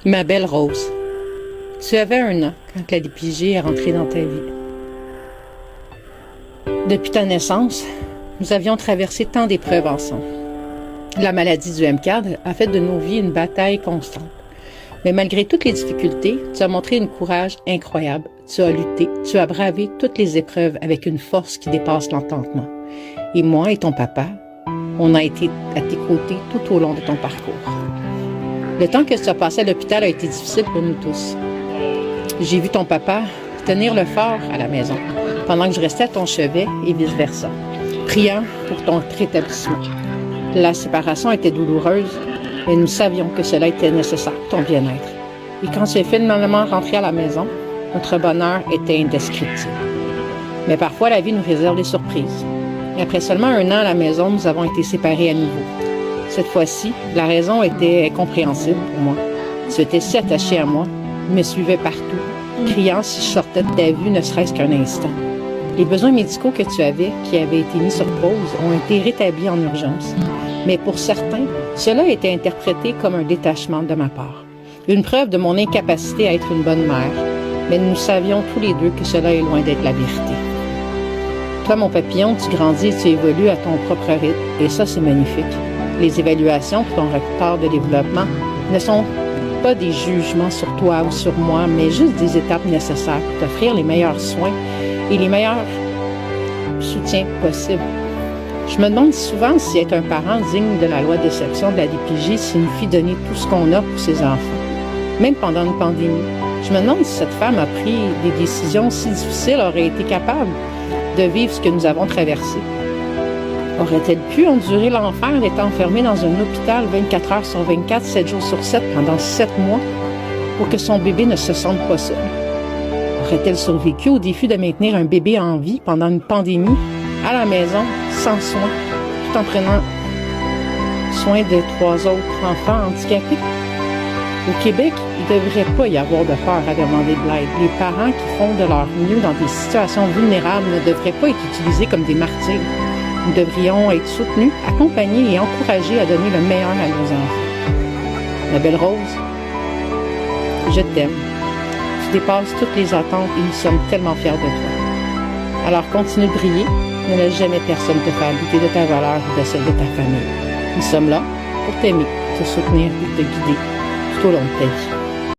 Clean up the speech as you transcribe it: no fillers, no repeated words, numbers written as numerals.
Ma belle Rose, tu avais 1 an quand la DPJ est rentrée dans ta vie. Depuis ta naissance, nous avions traversé tant d'épreuves ensemble. La maladie du MCAD a fait de nos vies une bataille constante. Mais malgré toutes les difficultés, tu as montré un courage incroyable. Tu as lutté, tu as bravé toutes les épreuves avec une force qui dépasse l'entendement. Et moi et ton papa, on a été à tes côtés tout au long de ton parcours. Le temps que tu as passé à l'hôpital a été difficile pour nous tous. J'ai vu ton papa tenir le fort à la maison, pendant que je restais à ton chevet et vice-versa, priant pour ton rétablissement. La séparation était douloureuse, mais nous savions que cela était nécessaire pour ton bien-être. Et quand tu es finalement rentré à la maison, notre bonheur était indescriptible. Mais parfois, la vie nous réserve des surprises. Et après seulement 1 an à la maison, nous avons été séparés à nouveau. Cette fois-ci, la raison était incompréhensible pour moi. Tu étais si attaché à moi, me suivais partout, criant si je sortais de ta vue ne serait-ce qu'un instant. Les besoins médicaux que tu avais, qui avaient été mis sur pause, ont été rétablis en urgence. Mais pour certains, cela a été interprété comme un détachement de ma part. Une preuve de mon incapacité à être une bonne mère. Mais nous savions tous les deux que cela est loin d'être la vérité. Toi, mon papillon, tu grandis et tu évolues à ton propre rythme. Et ça, c'est magnifique. Les évaluations pour ton retard de développement ne sont pas des jugements sur toi ou sur moi, mais juste des étapes nécessaires pour t'offrir les meilleurs soins et les meilleurs soutiens possibles. Je me demande souvent si être un parent digne de la loi d'exception de la DPJ signifie donner tout ce qu'on a pour ses enfants, même pendant une pandémie. Je me demande si cette femme a pris des décisions si difficiles, aurait été capable de vivre ce que nous avons traversé. Aurait-elle pu endurer l'enfer d'être enfermée dans un hôpital 24 heures sur 24, 7 jours sur 7 pendant 7 mois pour que son bébé ne se sente pas seul? Aurait-elle survécu au défi de maintenir un bébé en vie pendant une pandémie, à la maison, sans soins, tout en prenant soin de 3 autres enfants handicapés? Au Québec, il ne devrait pas y avoir de peur à demander de l'aide. Les parents qui font de leur mieux dans des situations vulnérables ne devraient pas être utilisés comme des martyrs. Nous devrions être soutenus, accompagnés et encouragés à donner le meilleur à nos enfants. Ma belle Rose, je t'aime. Tu dépasses toutes les attentes et nous sommes tellement fiers de toi. Alors continue de briller. Ne laisse jamais personne te faire douter de ta valeur et de celle de ta famille. Nous sommes là pour t'aimer, te soutenir et te guider tout au long de ta vie.